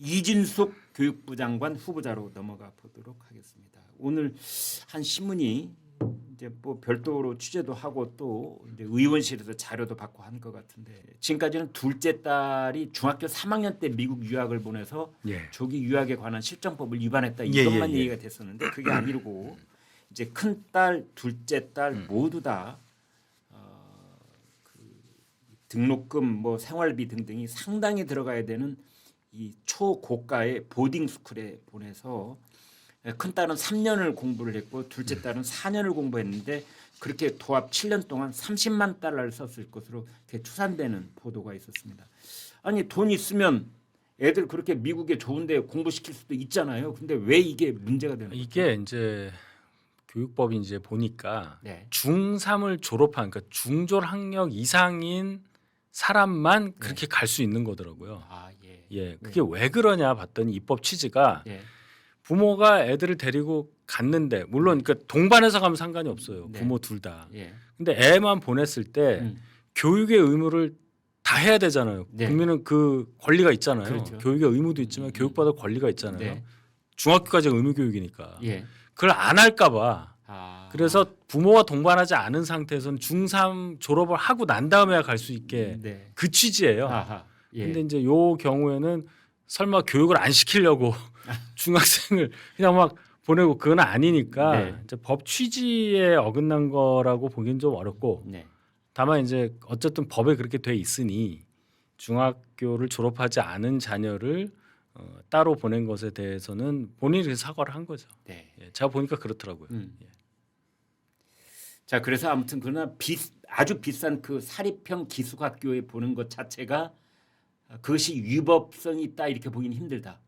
이진숙 교육부 장관 후보자로 넘어가 보도록 하겠습니다. 오늘 한 신문이 이제 뭐 별도로 취재도 하고 또 이제 의원실에서 자료도 받고 한 것 같은데 지금까지는 둘째 딸이 중학교 3학년 때 미국 유학을 보내서 조기 유학에 관한 실정법을 위반했다 이것만 얘기가 됐었는데 그게 아니고 이제 큰 딸, 둘째 딸 모두 다 등록금, 뭐 생활비 등등이 상당히 들어가야 되는 이 초고가의 보딩 스쿨에 보내서 큰 딸은 3년을 공부를 했고 둘째 딸은 4년을 공부했는데 그렇게 도합 7년 동안 30만 달러를 썼을 것으로 추산되는 보도가 있었습니다. 아니 돈 있으면 애들 그렇게 미국에 좋은데 공부시킬 수도 있잖아요. 근데 왜 이게 문제가 되는 거죠? 이게 이제 교육법이 이제 보니까 네. 중3을 졸업한 그러니까 중졸 학력 이상인 사람만 그렇게 갈 수 있는 거더라고요. 아 예. 예, 그게 왜 그러냐 봤더니 입법 취지가 예. 부모가 애들을 데리고 갔는데 물론 그러니까 동반해서 가면 상관이 없어요. 네. 부모 둘 다. 예. 근데 애만 보냈을 때 교육의 의무를 다 해야 되잖아요. 네. 국민은 그 권리가 있잖아요. 그렇죠. 교육의 의무도 있지만 교육받을 권리가 있잖아요. 네. 중학교까지 의무 교육이니까. 예. 그걸 안 할까 봐. 아. 그래서 부모와 동반하지 않은 상태에서는 중3 졸업을 하고 난 다음에야 갈 수 있게 네. 그 취지예요. 아하. 예. 근데 이제 요 경우에는 설마 교육을 안 시키려고 중학생을 그냥 막 보내고 그건 아니니까 네. 이제 법 취지에 어긋난 거라고 보기는 좀 어렵고 네. 다만 이제 어쨌든 법에 그렇게 돼 있으니 중학교를 졸업하지 않은 자녀를 따로 보낸 것에 대해서는 본인이 사과를 한 거죠. 네. 예, 제가 보니까 그렇더라고요. 예. 자 그래서 아무튼 그러나 아주 비싼 그 사립형 기숙학교에 보는 것 자체가 그것이 위법성이 있다 이렇게 보기는 힘들다.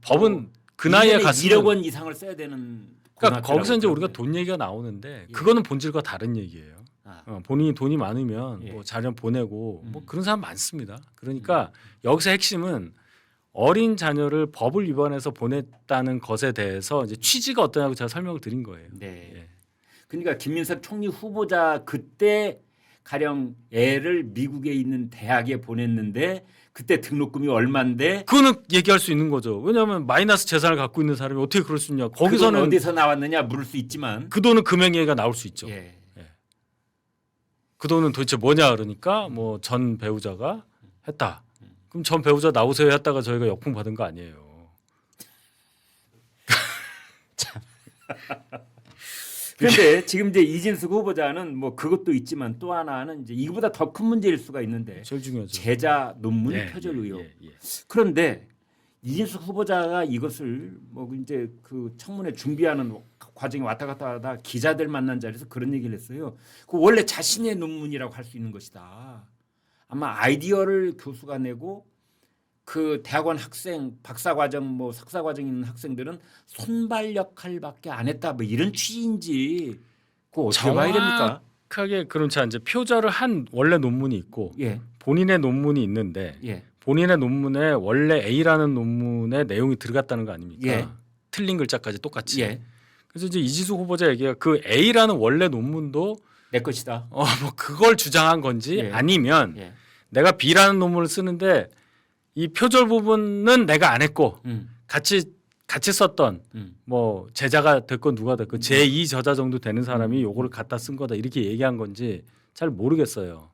법은 그 나이에 1년에 갔으면 1억 원 이상을 써야 되는. 그러니까 거기서 이제 고등학교라고 우리가 그러는데. 돈 얘기가 나오는데 예. 그거는 본질과 다른 얘기예요. 아. 본인이 돈이 많으면 예. 뭐 자녀 보내고 뭐 그런 사람 많습니다. 그러니까 여기서 핵심은 어린 자녀를 법을 위반해서 보냈다는 것에 대해서 이제 취지가 어떠냐고 제가 설명을 드린 거예요. 네. 예. 그러니까 김민석 총리 후보자 그때 가령 애를 미국에 있는 대학에 보냈는데 그때 등록금이 얼마인데 그거는 얘기할 수 있는 거죠. 왜냐하면 마이너스 재산을 갖고 있는 사람이 어떻게 그럴 수 있냐. 거기서는 거기서는 어디서 나왔느냐 물을 수 있지만 그 돈은 금액 얘기가 나올 수 있죠. 예. 그 돈은 도대체 뭐냐 그러니까 뭐 전 배우자가 했다. 그럼 전 배우자 나오세요 했다가 저희가 역풍 받은 거 아니에요. 그런데 지금 이제 이진숙 후보자는 뭐 그것도 있지만 또 하나는 이제 이거보다 더 큰 문제일 수가 있는데 제일 중요하죠. 제자 논문 예, 표절 의혹. 예, 예. 그런데 이진숙 후보자가 이것을 뭐 이제 그 청문회 준비하는 과정에 왔다 갔다 하다 기자들 만난 자리에서 그런 얘기를 했어요. 그 원래 자신의 논문이라고 할 수 있는 것이다. 아마 아이디어를 교수가 내고 그 대학원 학생 박사과정 뭐 석사과정 있는 학생들은 손발 역할밖에 안 했다 뭐 이런 취지인지 그거 어떻게 봐야 됩니까? 정확하게 그렇지 이제 표절을 한 원래 논문이 있고 예, 본인의 논문이 있는데 예, 본인의 논문에 원래 A라는 논문의 내용이 들어갔다는 거 아닙니까? 예. 틀린 글자까지 똑같이. 예, 그래서 이제 이지수 후보자 얘기가 그 A라는 원래 논문도 내 것이다. 뭐 그걸 주장한 건지 예. 아니면 예, 내가 B라는 논문을 쓰는데 이 표절 부분은 내가 안 했고 같이 썼던 뭐 제자가 됐건 누가 됐건 제2 저자 정도 되는 사람이 요거를 갖다 쓴 거다 이렇게 얘기한 건지 잘 모르겠어요.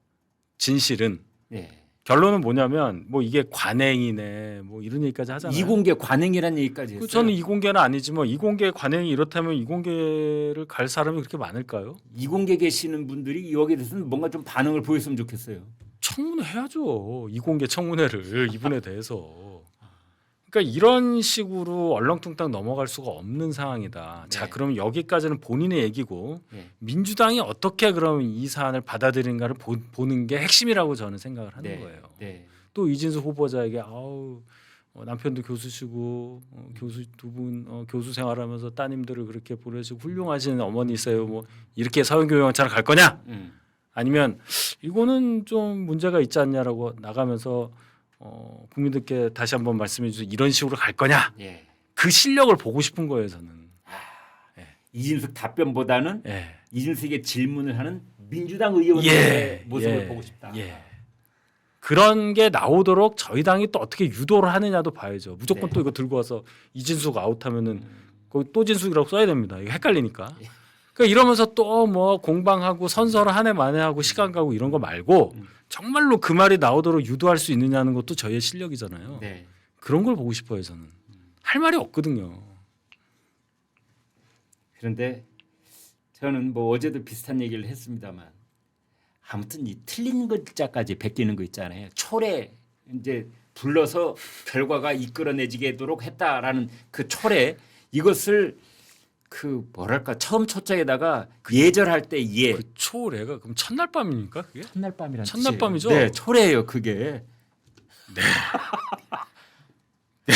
진실은. 예. 결론은 뭐냐면 뭐 이게 관행이네 뭐 이런 얘기까지 하잖아요. 이공계 관행이라는 얘기까지 했어요. 저는 이공계는 아니지만 이공계 관행이 이렇다면 이공계를 갈 사람이 그렇게 많을까요? 이공계 계시는 분들이 여기에 대해서는 뭔가 좀 반응을 보였으면 좋겠어요. 청문회 해야죠. 이공계 청문회를 이분에 대해서. 그러니까 이런 식으로 얼렁뚱땅 넘어갈 수가 없는 상황이다. 네. 자, 그럼 여기까지는 본인의 얘기고 네. 민주당이 어떻게 그럼 이 사안을 받아들이는가를 보는 게 핵심이라고 저는 생각을 하는 네. 거예요. 네. 또 이진수 후보자에게 남편도 교수시고 교수 두 분 교수 생활하면서 따님들을 그렇게 보내시고 훌륭하신 어머니세요. 뭐 이렇게 사회교육원처럼 갈 거냐? 아니면 이거는 좀 문제가 있지 않냐라고 나가면서 국민들께 다시 한번 말씀해 주세요. 이런 식으로 갈 거냐? 예. 그 실력을 보고 싶은 거예요, 저는. 이진숙 답변보다는 예. 이진숙에게 질문을 하는 민주당 의원의 예. 모습을 예. 보고 싶다. 예. 그런 게 나오도록 저희 당이 또 어떻게 유도를 하느냐도 봐야죠. 무조건 네. 또 이거 들고 와서 이진숙 아웃하면은 거기 또 진숙이라고 써야 됩니다. 이거 헷갈리니까. 그러니까 이러면서 또 뭐 공방하고 선서를 한 해 만에 하고 시간 가고 이런 거 말고 정말로 그 말이 나오도록 유도할 수 있느냐는 것도 저희의 실력이잖아요. 네. 그런 걸 보고 싶어요 저는. 할 말이 없거든요. 그런데 저는 뭐 어제도 비슷한 얘기를 했습니다만 아무튼 이 틀린 글자까지 베끼는 거 있잖아요. 초래 이제 불러서 결과가 이끌어내지게도록 했다라는 그 초래 이것을 그 뭐랄까 처음 초자에다가 예절할 때 예. 그 초래가 그럼 첫날 밤입니까 그게? 첫날 밤이란 첫날 뜻이에요. 밤이죠? 네, 초래예요 그게. 네.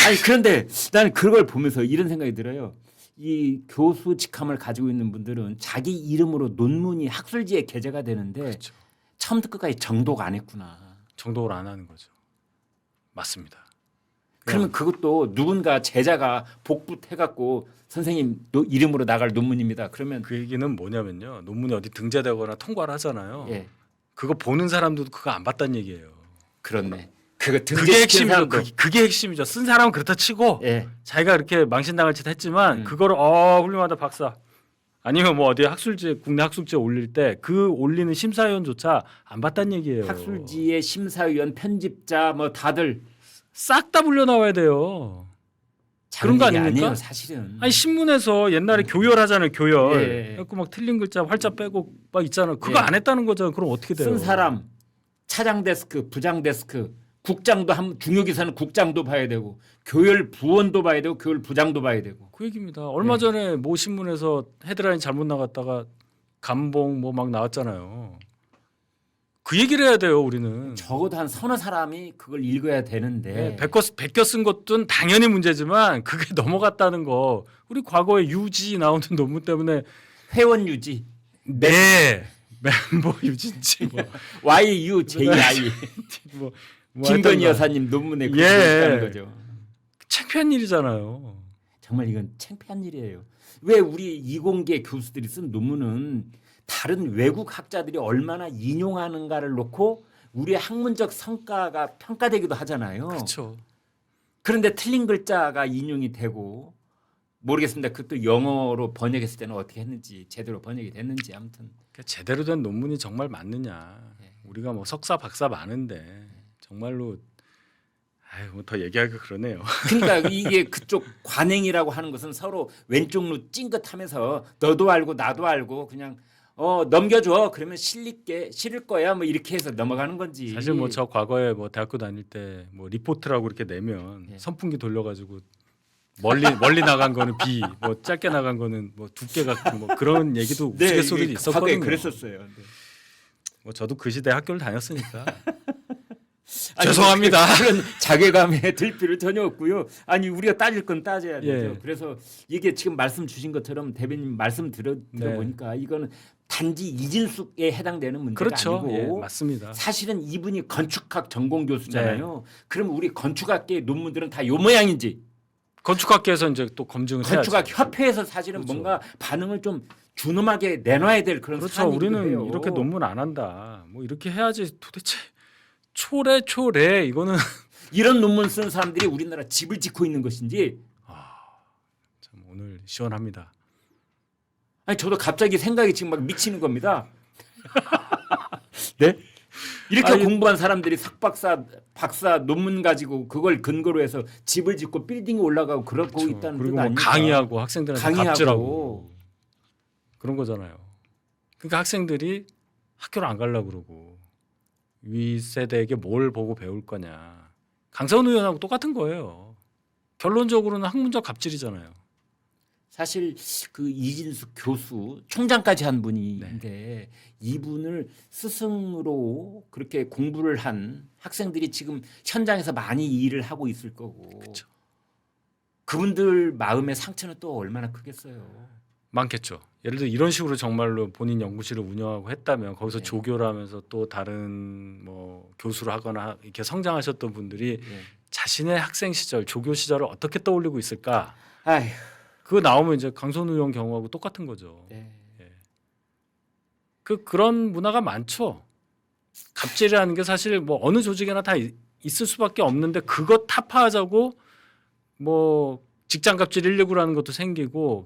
아니 그런데 나는 그걸 보면서 이런 생각이 들어요. 이 교수 직함을 가지고 있는 분들은 자기 이름으로 논문이 학술지에 게재가 되는데 그렇죠. 처음부터 끝까지 정독 안 했구나. 정독을 안 하는 거죠. 맞습니다. 그러면 그것도 누군가 제자가 복붙해갖고 선생님 이름으로 나갈 논문입니다. 그러면 그 얘기는 뭐냐면요. 논문이 어디 등재되거나 통과를 하잖아요. 예 그거 보는 사람도 그거 안 봤다는 얘기예요. 그렇네. 그거 그게 등재시킨 핵심이죠. 사람도 그게 핵심이죠. 쓴 사람은 그렇다 치고 예 자기가 이렇게 망신당할 짓 했지만 그거를 훌륭하다 박사. 아니면 뭐 어디 학술지 국내 학술지에 올릴 때 그 올리는 심사위원조차 안 봤다는 얘기예요. 학술지의 심사위원 편집자 뭐 다들 싹 다 불려 나와야 돼요. 그런 거 작은 얘기 아닙니까? 아니에요, 사실은. 아니 신문에서 옛날에 교열하잖아요. 교열. 예. 그래갖고 막 틀린 글자 활자 빼고 막 있잖아요. 그거 예. 안 했다는 거잖아요. 그럼 어떻게 돼요? 쓴 사람 차장 데스크, 부장 데스크, 국장도 한 중요기사는 국장도 봐야 되고 교열 부원도 봐야 되고 교열 부장도 봐야 되고. 그 얘기입니다. 얼마 전에 모 신문에서 헤드라인 잘못 나갔다가 감봉 뭐 막 나왔잖아요. 그 얘기를 해야 돼요. 우리는. 적어도 한 서너 사람이 그걸 읽어야 되는데. 베껴 쓴 것도 당연히 문제지만 그게 넘어갔다는 거. 우리 과거에 유지 나오는 논문 때문에 회원 유지 네 멤버 유진지 뭐, YUJI 뭐 김건희 하여튼간 여사님 논문에 그렇게 예. 있다는 거죠. 창피한 일이잖아요. 정말 이건 창피한 일이에요. 왜 우리 이공계 교수들이 쓴 논문은 다른 외국 학자들이 얼마나 인용하는가를 놓고 우리의 학문적 성과가 평가되기도 하잖아요. 그렇죠. 그런데 틀린 글자가 인용이 되고 모르겠습니다. 그것도 영어로 번역했을 때는 어떻게 했는지 제대로 번역이 됐는지 아무튼 그러니까 제대로 된 논문이 정말 맞느냐. 우리가 뭐 석사 박사 많은데 정말로 아유 뭐 더 얘기하기가 그러네요. 그러니까 이게 그쪽 관행이라고 하는 것은 서로 왼쪽로 찡긋하면서 너도 알고 나도 알고 그냥 넘겨줘 그러면 실을 거야 뭐 이렇게 해서 넘어가는 건지. 사실 뭐 저 과거에 뭐 대학교 다닐 때 뭐 리포트라고 이렇게 내면 예. 선풍기 돌려가지고 멀리 나간 거는 B, 뭐 짧게 나간 거는 뭐 두께가 뭐 그런 얘기도 네, 우스갯소리도 이게 있었거든요. 과거에 그랬었어요. 네. 뭐 저도 그 시대 학교를 다녔으니까 아니, 죄송합니다. 그런 자괴감에 들 필요 전혀 없고요. 아니 우리가 따질 건 따져야 되죠. 예. 그래서 이게 지금 말씀 주신 것처럼 대변인 말씀 들어보니까 이거는 단지 이진숙에 해당되는 문제가 그렇죠. 아니고 예, 맞습니다. 사실은 이분이 건축학 전공 교수잖아요. 그럼 우리 건축학계 논문들은 다 요 모양인지 건축학계에서 이제 또 검증을 건축학 해야죠. 협회에서 사실은 그렇죠. 뭔가 반응을 좀 준엄하게 내놔야 될 그런 그렇죠. 사안이기도 우리는 해요. 이렇게 논문 안 한다. 뭐 이렇게 해야지. 도대체 초래 이거는 이런 논문 쓴 사람들이 우리나라 집을 짓고 있는 것인지 참 오늘 시원합니다. 아니 저도 갑자기 생각이 지금 막 미치는 겁니다. 네? 이렇게 아니, 공부한 사람들이 석박사, 박사 논문 가지고 그걸 근거로 해서 집을 짓고 빌딩이 올라가고 그러고 그렇죠. 있다는 그리고 뜻 뭐 아닙니까? 강의하고 학생들한테 강의하고. 갑질하고 그런 거잖아요. 그러니까 학생들이 학교를 안 가려고 그러고 위 세대에게 뭘 보고 배울 거냐. 강선 의원하고 똑같은 거예요. 결론적으로는 학문적 갑질이잖아요. 사실 그 이진숙 교수 총장까지 한 네. 분인데 이분을 스승으로 그렇게 공부를 한 학생들이 지금 현장에서 많이 일을 하고 있을 거고 그렇죠. 그분들 마음의 상처는 또 얼마나 크겠어요. 많겠죠. 예를 들어 이런 식으로 정말로 본인 연구실을 운영하고 했다면 거기서 네. 조교를 하면서 또 다른 뭐 교수를 하거나 이렇게 성장하셨던 분들이 예. 자신의 학생 시절, 조교 시절을 어떻게 떠올리고 있을까? 아휴. 그거 나오면 이제 강선우 의원 경우하고 똑같은 거죠. 네. 그런 문화가 많죠. 갑질이라는 게 사실 뭐 어느 조직에나 다 있을 수밖에 없는데 그거 타파하자고 뭐 직장 갑질 119라는 것도 생기고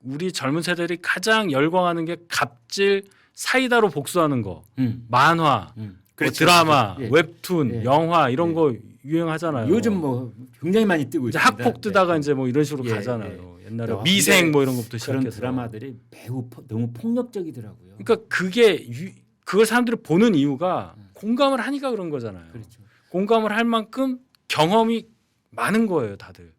우리 젊은 세대들이 가장 열광하는 게 갑질 사이다로 복수하는 거, 만화, 뭐 그렇죠. 드라마, 예. 웹툰, 예. 영화 이런 예. 거 유행하잖아요. 요즘 뭐 굉장히 많이 뜨고 이제 있습니다. 학폭 뜨다가 네. 이제 뭐 이런 식으로 예, 가잖아요. 옛날에 야, 미생 근데 뭐 이런 것부터 그런 시작해서. 드라마들이 매우 너무 폭력적이더라고요. 그러니까 그게 그걸 사람들이 보는 이유가 공감을 하니까 그런 거잖아요. 그렇죠. 공감을 할 만큼 경험이 많은 거예요, 다들.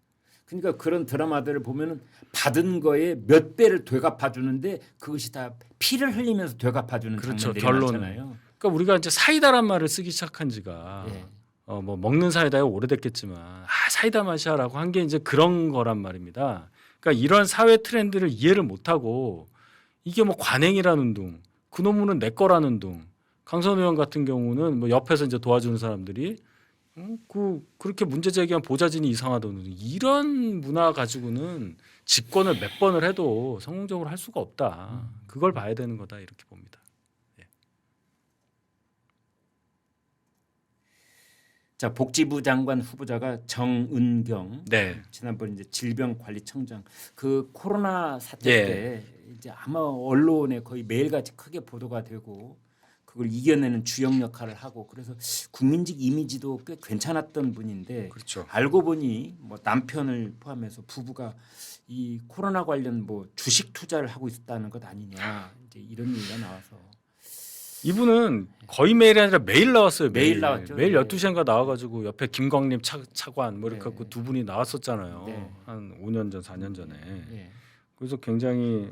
그러니까 그런 드라마들을 보면은 받은 거에 몇 배를 되갚아 주는데 그것이 다 피를 흘리면서 되갚아 주는 그렇죠, 장면들이 결론은. 많잖아요. 그러니까 우리가 이제 사이다란 말을 쓰기 시작한 지가 예. 뭐 먹는 사이다야 오래됐겠지만 사이다 맛이야라고 한 게 이제 그런 거란 말입니다. 그러니까 이런 사회 트렌드를 이해를 못하고 이게 뭐 관행이라는 둥, 그 논문은 내 거라는 둥. 강선 의원 같은 경우는 뭐 옆에서 이제 도와주는 사람들이 그렇게 문제 제기한 보좌진이 이상하다는 이런 문화 가지고는 집권을 몇 번을 해도 성공적으로 할 수가 없다. 그걸 봐야 되는 거다 이렇게 봅니다. 자, 복지부 장관 후보자가 정은경. 네. 지난번 이제 질병관리청장 그 코로나 사태 예. 때 이제 아마 언론에 거의 매일같이 크게 보도가 되고 그걸 이겨내는 주역 역할을 하고 그래서 국민적 이미지도 꽤 괜찮았던 분인데 그렇죠. 알고 보니 뭐 남편을 포함해서 부부가 이 코로나 관련 뭐 주식 투자를 하고 있었다는 것 아니냐 이제 이런 얘기가 나와서 이분은 거의 매일이 아니라 매일 나왔어요. 매일 나왔죠. 매일 네. 12시인가 나와가지고 옆에 김광림 차관 뭐 이렇게 네. 갖고 두 분이 나왔었잖아요. 네. 한 5년 전, 4년 전에. 예. 그래서 굉장히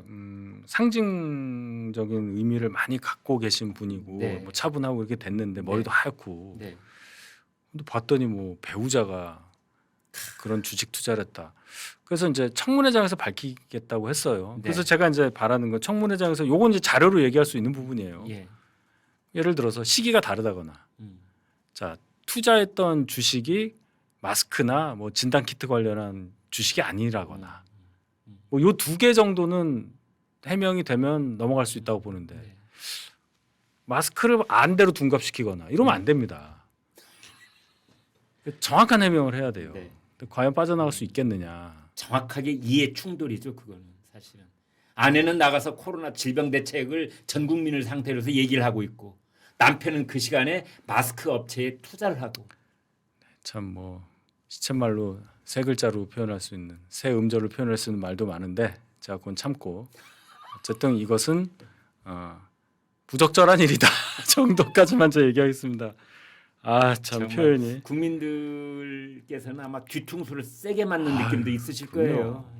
상징적인 의미를 많이 갖고 계신 분이고 네. 뭐 차분하고 이렇게 됐는데 머리도 하얗고. 네. 근데 봤더니 뭐 배우자가 그런 주식 투자를 했다. 그래서 이제 청문회장에서 밝히겠다고 했어요. 네. 그래서 제가 이제 바라는 건 청문회장에서 요건 이제 자료로 얘기할 수 있는 부분이에요. 예. 예를 들어서 시기가 다르다거나 자 투자했던 주식이 마스크나 뭐 진단 키트 관련한 주식이 아니라거나 뭐 요 두 개 정도는 해명이 되면 넘어갈 수 있다고 보는데 네. 마스크를 안대로 둔갑시키거나 이러면 안 됩니다. 정확한 해명을 해야 돼요. 네. 근데 과연 빠져나갈 수 있겠느냐. 정확하게 이해 충돌이죠. 그거는 사실은 아내는 나가서 코로나 질병 대책을 전 국민을 상대로 해서 얘기를 하고 있고 남편은 그 시간에 마스크 업체에 투자를 하고 참 뭐 시쳇말로 세 글자로 표현할 수 있는 세 음절로 표현할 수 있는 말도 많은데 제가 그건 참고 어쨌든 이것은 부적절한 일이다 정도까지만 제가 얘기하겠습니다. 아 참 정말 표현이 국민들께서는 아마 뒤통수를 세게 맞는 아유, 느낌도 있으실 그럼요. 거예요.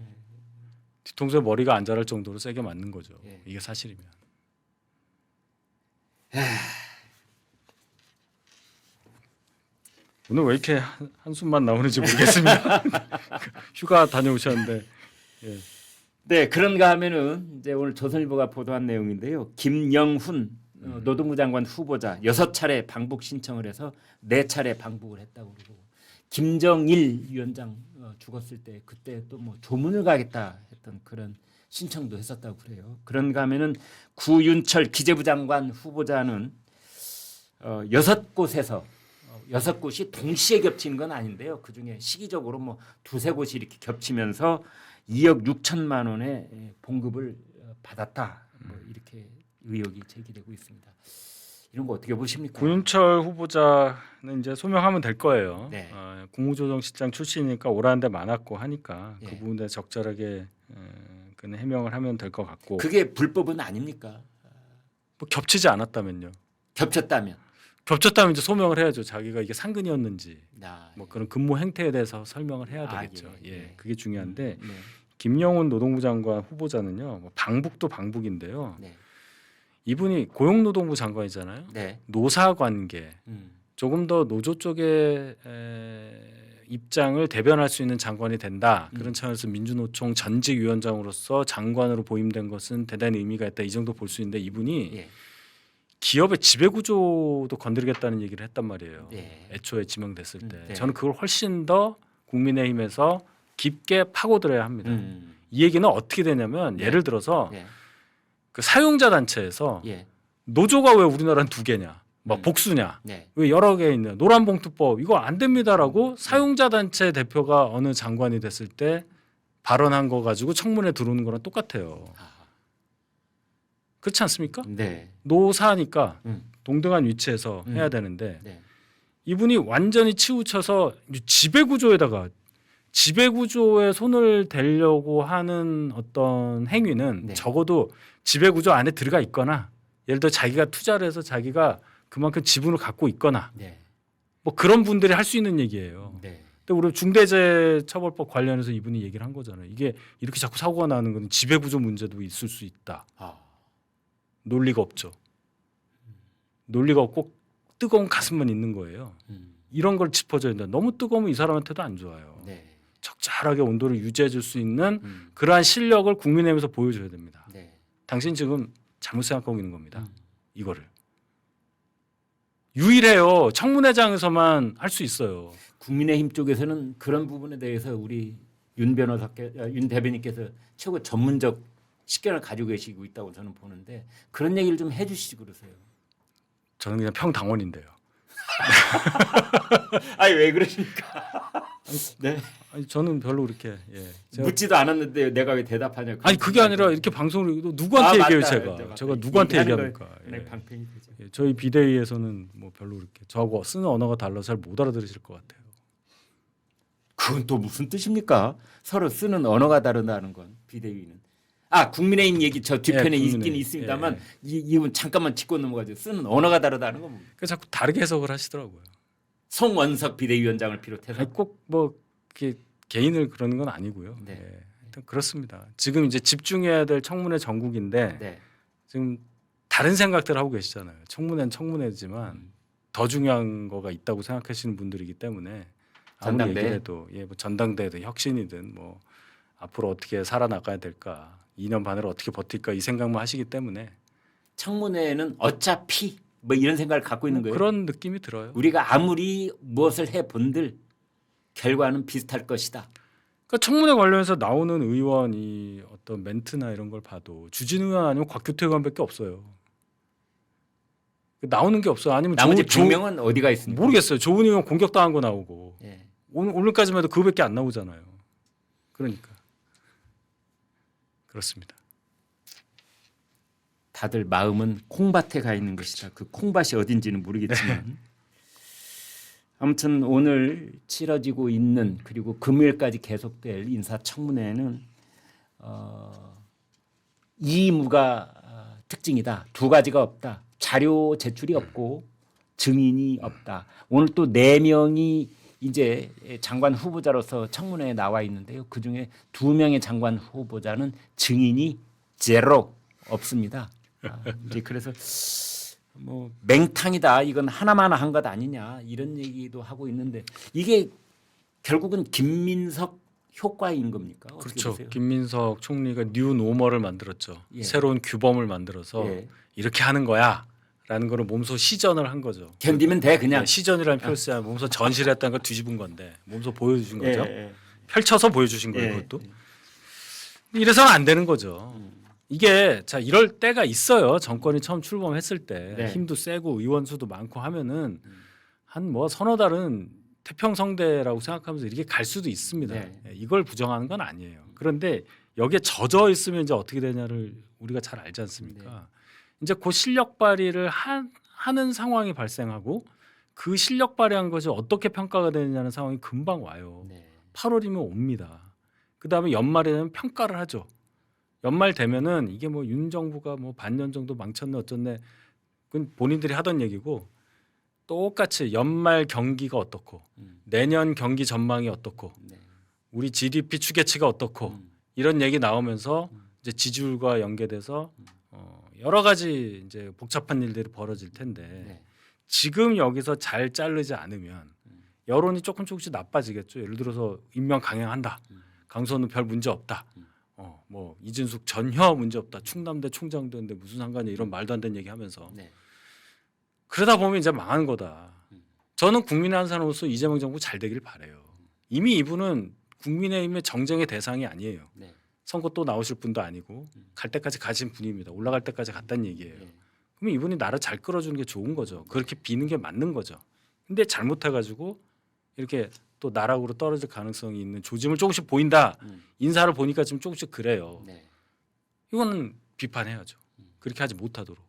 뒤통수에 머리가 안 자랄 정도로 세게 맞는 거죠. 예. 이게 사실이면. 오늘 왜 이렇게 한숨만 나오는지 모르겠습니다. 휴가 다녀오셨는데 네, 그런가 하면은 이제 오늘 조선일보가 보도한 내용인데요. 김영훈 노동부 장관 후보자 6차례 방북 신청을 해서 4차례 방북을 했다고 그러고 김정일 위원장 죽었을 때 그때 또 뭐 조문을 가겠다 했던 그런 신청도 했었다고 그래요. 그런가 하면은 구윤철 기재부 장관 후보자는 6곳에서 6곳이 동시에 겹치는 건 아닌데요. 그중에 시기적으로 뭐 두세 곳이 이렇게 겹치면서 2억 6천만 원의 봉급을 받았다. 뭐 이렇게 의혹이 제기되고 있습니다. 이런 거 어떻게 보십니까? 구윤철 후보자는 이제 소명하면 될 거예요. 네. 국무조정실장 출신이니까 오라는 데 많았고 하니까 예. 그 부분에 적절하게 그는 해명을 하면 될 것 같고 그게 불법은 아닙니까? 뭐 겹치지 않았다면요. 겹쳤다면. 겹쳤다면 이제 소명을 해야죠. 자기가 이게 상근이었는지 아, 뭐 그런 근무 행태에 대해서 설명을 해야 아, 되겠죠. 예, 예, 예. 그게 중요한데 네. 김영훈 노동부 장관 후보자는요. 뭐 방북도 방북인데요. 네. 이분이 고용노동부 장관이잖아요. 네. 노사관계 조금 더 노조 쪽의 입장을 대변할 수 있는 장관이 된다. 그런 차원에서 민주노총 전직 위원장으로서 장관으로 보임된 것은 대단히 의미가 있다. 이 정도 볼 수 있는데 이분이 예. 기업의 지배구조도 건드리겠다는 얘기를 했단 말이에요. 네. 애초에 지명됐을 때. 네. 저는 그걸 훨씬 더 국민의힘에서 깊게 파고들어야 합니다. 음. 이 얘기는 어떻게 되냐면 네. 예를 들어서 예. 그 사용자 단체에서 예. 노조가 왜 우리나라는 2개냐? 뭐 복수냐? 네. 왜 여러 개 있냐? 노란봉투법 이거 안 됩니다라고 사용자 단체 대표가 어느 장관이 됐을 때 발언한 거 가지고 청문회 들어오는 거랑 똑같아요. 그렇지 않습니까? 네. 노사니까 음. 동등한 위치에서 해야 되는데 네. 이분이 완전히 치우쳐서 지배구조에다가 지배구조에 손을 대려고 하는 어떤 행위는 네. 적어도 지배구조 안에 들어가 있거나 예를 들어 자기가 투자를 해서 자기가 그만큼 지분을 갖고 있거나 네. 뭐 그런 분들이 할 수 있는 얘기예요. 네. 근데 우리 중대재해처벌법 관련해서 이분이 얘기를 한 거잖아요. 이게 이렇게 자꾸 사고가 나는 건 지배구조 문제도 있을 수 있다. 아. 논리가 없죠. 논리가 없고 뜨거운 가슴만 있는 거예요. 이런 걸 짚어줘야 된다. 너무 뜨거우면 이 사람한테도 안 좋아요. 네. 적절하게 온도를 유지해 줄 수 있는 그러한 실력을 국민의힘에서 보여줘야 됩니다. 네. 당신 지금 잘못 생각하고 있는 겁니다. 이거를. 유일해요. 청문회장에서만 할 수 있어요. 국민의힘 쪽에서는 그런 부분에 대해서 우리 윤 대변인께서 최고 전문적 식견을 가지고 계시고 있다고 저는 보는데 그런 얘기를 좀 해주시지 그러세요. 저는 그냥 평당원인데요. 아니 왜 그러십니까? 네. 아니, 저는 별로 그렇게 제가 묻지도 않았는데 내가 왜 대답하냐. 아니 그게 아니라 이렇게 방송을 누구한테 아, 얘기해요 맞다. 제가 누구한테 얘기하는 얘기합니까? 네, 방편이 되죠. 저희 비대위에서는 뭐 별로 그렇게 저하고 쓰는 언어가 달라서 잘 못 알아들으실 것 같아요. 그건 또 무슨 뜻입니까? 서로 쓰는 언어가 다르다는 건 비대위는. 아 국민의힘 얘기 저 뒤편에 국민의힘. 있긴 있습니다만 이분 잠깐만 짚고 넘어가죠. 쓰는 언어가 다르다는 건 뭡니까? 그 자꾸 다르게 해석을 하시더라고요. 송원석 비대위원장을 비롯해서 아니, 꼭뭐 개인을 그러는 건 아니고요. 네. 하여튼 그렇습니다. 지금 이제 집중해야 될 청문회 전국인데 네. 지금 다른 생각들 하고 계시잖아요. 청문회는 청문회지만 더 중요한 거가 있다고 생각하시는 분들이기 때문에 아무리 전당대회? 얘기를 해도 뭐 전당대회든 혁신이든 뭐 앞으로 어떻게 살아나가야 될까 2년 반을 어떻게 버틸까 이 생각만 하시기 때문에 청문회는 어차피 뭐 이런 생각을 갖고 있는 거예요. 그런 느낌이 들어요. 우리가 아무리 무엇을 해 본들 결과는 비슷할 것이다. 그러니까 청문회 관련해서 나오는 의원이 어떤 멘트나 이런 걸 봐도 주진우 의원 아니면 곽규태 의원밖에 없어요. 나오는 게 없어요. 아니면 나머지 100명은 어디가 있습니까? 모르겠어요. 조은희 의원 공격당한 거 나오고 예. 오늘까지만 해도 그거밖에 안 나오잖아요. 그러니까 그렇습니다. 다들 마음은 콩밭에 가 있는 것이다. 그 콩밭이 어딘지는 모르겠지만 아무튼 오늘 치러지고 있는 그리고 금요일까지 계속될 인사청문회는 이 의무가 특징이다. 두 가지가 없다. 자료 제출이 없고 증인이 없다. 오늘 또 4명이 이제 장관 후보자로서 청문회에 나와 있는데요. 그중에 2명의 장관 후보자는 증인이 제로 없습니다. 이제 그래서 뭐 맹탕이다. 이건 하나만 한 것 아니냐 이런 얘기도 하고 있는데 이게 결국은 김민석 효과인 겁니까? 어떻게 그렇죠. 보세요? 김민석 총리가 뉴 노멀을 만들었죠. 예. 새로운 규범을 만들어서 예. 이렇게 하는 거야라는 거를 몸소 시전을 한 거죠. 견디면 돼 그냥. 시전이라는 표현 쓰야 몸소 전시를 했다는 걸 뒤집은 건데 몸소 보여주신 거죠. 예. 펼쳐서 보여주신 거예요. 예. 그것도. 이래서는 안 되는 거죠. 이게 자 이럴 때가 있어요. 정권이 처음 출범했을 때 네. 힘도 세고 의원 수도 많고 하면은 한 뭐 서너 달은 태평성대라고 생각하면서 이렇게 갈 수도 있습니다. 네. 이걸 부정하는 건 아니에요. 그런데 여기에 젖어 있으면 이제 어떻게 되냐를 우리가 잘 알지 않습니까? 네. 이제 그 실력 발휘를 하는 상황이 발생하고 그 실력 발휘한 것이 어떻게 평가가 되느냐는 상황이 금방 와요. 네. 8월이면 옵니다. 그 다음에 연말에 되면 평가를 하죠. 연말 되면은 이게 뭐 윤 정부가 뭐 반년 정도 망쳤네 어쩌네 그건 본인들이 하던 얘기고 똑같이 연말 경기가 어떻고 내년 경기 전망이 어떻고 네. 우리 GDP 추계치가 어떻고 이런 얘기 나오면서 이제 지지율과 연계돼서 여러 가지 이제 복잡한 일들이 벌어질 텐데 네. 지금 여기서 잘 자르지 않으면 여론이 조금씩 나빠지겠죠. 예를 들어서 임명 강행한다. 강서는 별 문제 없다. 뭐 이준숙 전혀 문제 없다. 충남대 총장도인데 무슨 상관이야 이런 말도 안 되는 얘기하면서 네. 그러다 보면 이제 망한 거다. 저는 국민의 한 사람으로서 이재명 정부 잘 되길 바라요. 이미 이분은 국민의힘의 정쟁의 대상이 아니에요. 네. 선거 또 나오실 분도 아니고 갈 때까지 가신 분입니다. 올라갈 때까지 갔다는 얘기예요. 네. 그러면 이분이 나라 잘 끌어주는 게 좋은 거죠. 그렇게 비는 게 맞는 거죠. 근데 잘못해가지고 이렇게 또 나락으로 떨어질 가능성이 있는 조짐을 조금씩 보인다. 인사를 보니까 지금 조금씩 그래요. 네. 이거는 비판해야죠. 그렇게 하지 못하도록.